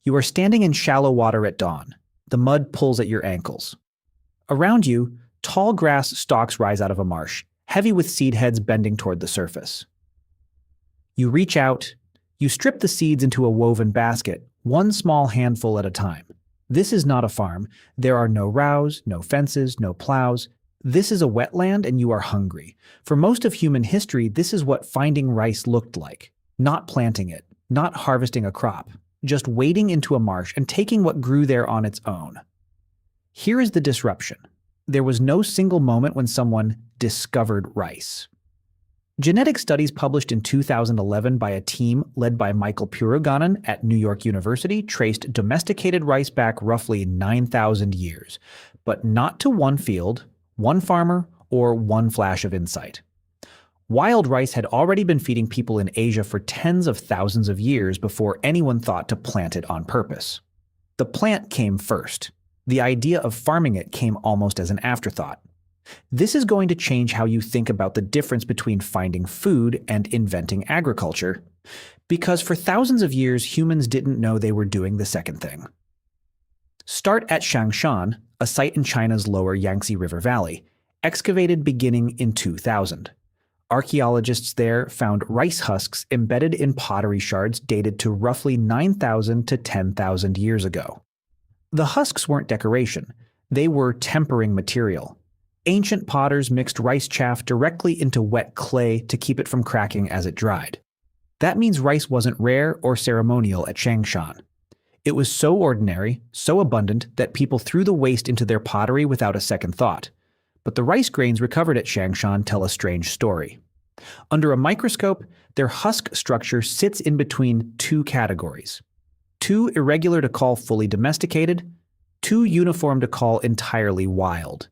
You are standing in shallow water at dawn. The mud pulls at your ankles. Around you, tall grass stalks rise out of a marsh, heavy with seed heads bending toward the surface. You reach out. You strip the seeds into a woven basket, one small handful at a time. This is not a farm. There are no rows, no fences, no plows. This is a wetland and you are hungry. For most of human history, this is what finding rice looked like. Not planting it, not harvesting a crop, just wading into a marsh and taking what grew there on its own. Here is the disruption. There was no single moment when someone discovered rice. Genetic studies published in 2011 by a team led by Michael Puroganan at New York University traced domesticated rice back roughly 9,000 years, but not to one field, one farmer, or one flash of insight. Wild rice had already been feeding people in Asia for tens of thousands of years before anyone thought to plant it on purpose. The plant came first. The idea of farming it came almost as an afterthought. This is going to change how you think about the difference between finding food and inventing agriculture, because for thousands of years humans didn't know they were doing the second thing. Start at Shangshan, a site in China's lower Yangtze River Valley, excavated beginning in 2000. Archaeologists there found rice husks embedded in pottery shards dated to roughly 9,000 to 10,000 years ago. The husks weren't decoration, they were tempering material. Ancient potters mixed rice chaff directly into wet clay to keep it from cracking as it dried. That means rice wasn't rare or ceremonial at Shangshan. It was so ordinary, so abundant, that people threw the waste into their pottery without a second thought. But the rice grains recovered at Shangshan tell a strange story. Under a microscope, their husk structure sits in between two categories. Too irregular to call fully domesticated, too uniform to call entirely wild.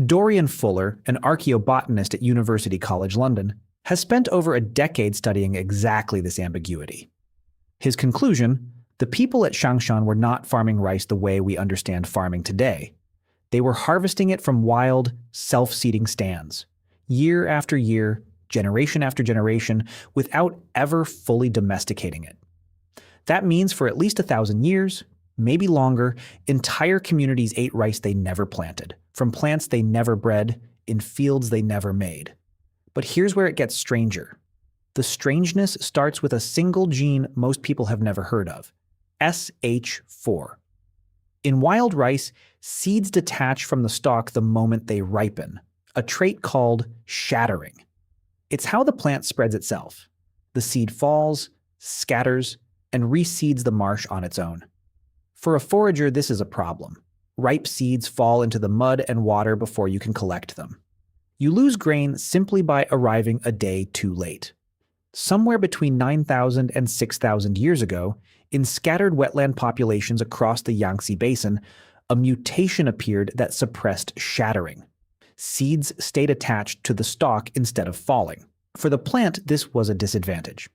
Dorian Fuller, an archaeobotanist at University College London, has spent over a decade studying exactly this ambiguity. His conclusion: the people at Shangshan were not farming rice the way we understand farming today. They were harvesting it from wild, self-seeding stands, year after year, generation after generation, without ever fully domesticating it. That means for at least 1,000 years, maybe longer, entire communities ate rice they never planted, from plants they never bred, in fields they never made. But here's where it gets stranger. The strangeness starts with a single gene most people have never heard of: SH4. In wild rice, seeds detach from the stalk the moment they ripen, a trait called shattering. It's how the plant spreads itself. The seed falls, scatters, and reseeds the marsh on its own. For a forager, this is a problem. Ripe seeds fall into the mud and water before you can collect them. You lose grain simply by arriving a day too late. Somewhere between 9,000 and 6,000 years ago, in scattered wetland populations across the Yangtze Basin, a mutation appeared that suppressed shattering. Seeds stayed attached to the stalk instead of falling. For the plant, this was a disadvantage.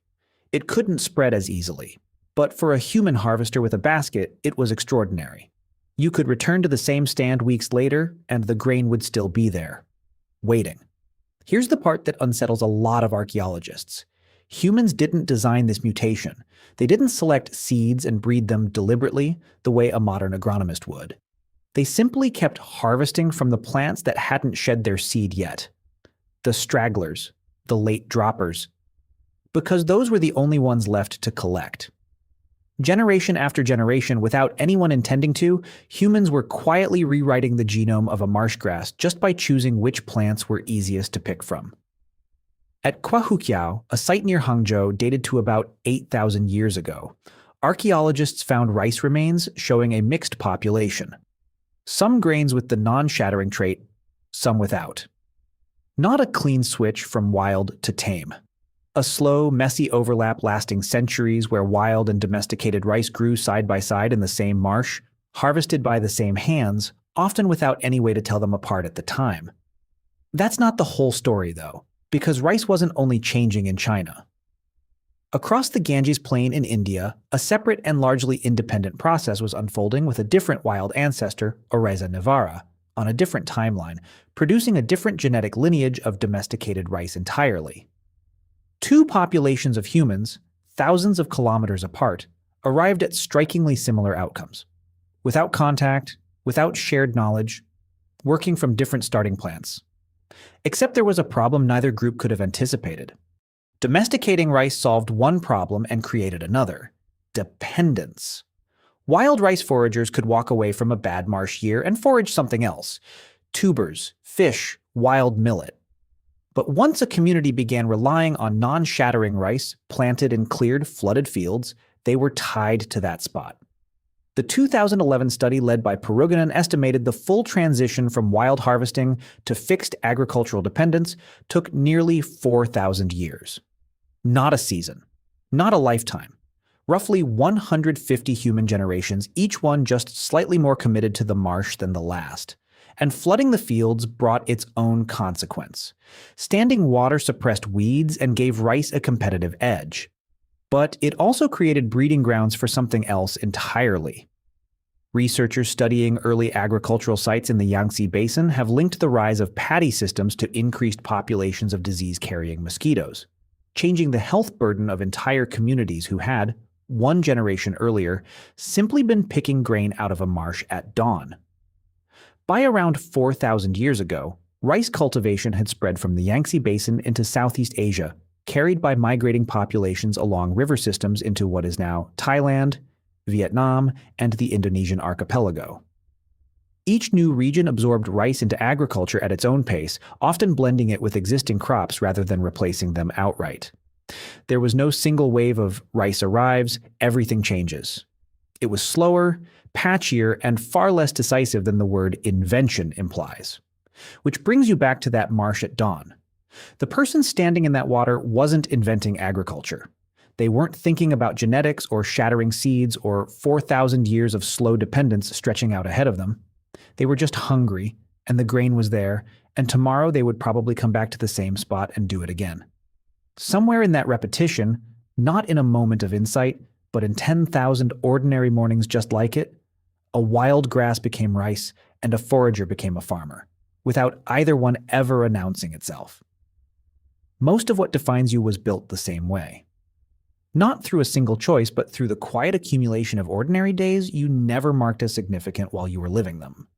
It couldn't spread as easily. But for a human harvester with a basket, it was extraordinary. You could return to the same stand weeks later, and the grain would still be there, waiting. Here's the part that unsettles a lot of archaeologists. Humans didn't design this mutation. They didn't select seeds and breed them deliberately the way a modern agronomist would. They simply kept harvesting from the plants that hadn't shed their seed yet. The stragglers, the late droppers, because those were the only ones left to collect. Generation after generation, without anyone intending to, humans were quietly rewriting the genome of a marsh grass just by choosing which plants were easiest to pick from. At Kuahuqiao, a site near Hangzhou dated to about 8,000 years ago, archaeologists found rice remains showing a mixed population. Some grains with the non-shattering trait, some without. Not a clean switch from wild to tame. A slow, messy overlap lasting centuries where wild and domesticated rice grew side by side in the same marsh, harvested by the same hands, often without any way to tell them apart at the time. That's not the whole story, though, because rice wasn't only changing in China. Across the Ganges Plain in India, a separate and largely independent process was unfolding with a different wild ancestor, Oryza nivara, on a different timeline, producing a different genetic lineage of domesticated rice entirely. Two populations of humans, thousands of kilometers apart, arrived at strikingly similar outcomes. Without contact, without shared knowledge, working from different starting plants. Except there was a problem neither group could have anticipated. Domesticating rice solved one problem and created another: dependence. Wild rice foragers could walk away from a bad marsh year and forage something else: tubers, fish, wild millet. But once a community began relying on non-shattering rice planted in cleared, flooded fields, they were tied to that spot. The 2011 study led by Puruganan estimated the full transition from wild harvesting to fixed agricultural dependence took nearly 4,000 years. Not a season, not a lifetime. Roughly 150 human generations, each one just slightly more committed to the marsh than the last. And flooding the fields brought its own consequence. Standing water suppressed weeds and gave rice a competitive edge. But it also created breeding grounds for something else entirely. Researchers studying early agricultural sites in the Yangtze basin have linked the rise of paddy systems to increased populations of disease-carrying mosquitoes, changing the health burden of entire communities who had, one generation earlier, simply been picking grain out of a marsh at dawn. By around 4,000 years ago, rice cultivation had spread from the Yangtze basin into Southeast Asia, carried by migrating populations along river systems into what is now Thailand, Vietnam, and the Indonesian archipelago. Each new region absorbed rice into agriculture at its own pace, often blending it with existing crops rather than replacing them outright. There was no single wave of rice arrives, everything changes. It was slower, patchier, and far less decisive than the word invention implies. Which brings you back to that marsh at dawn. The person standing in that water wasn't inventing agriculture. They weren't thinking about genetics or shattering seeds or 4,000 years of slow dependence stretching out ahead of them. They were just hungry, and the grain was there, and tomorrow they would probably come back to the same spot and do it again. Somewhere in that repetition, not in a moment of insight, but in 10,000 ordinary mornings just like it, a wild grass became rice and a forager became a farmer, without either one ever announcing itself. Most of what defines you was built the same way. Not through a single choice, but through the quiet accumulation of ordinary days you never marked as significant while you were living them.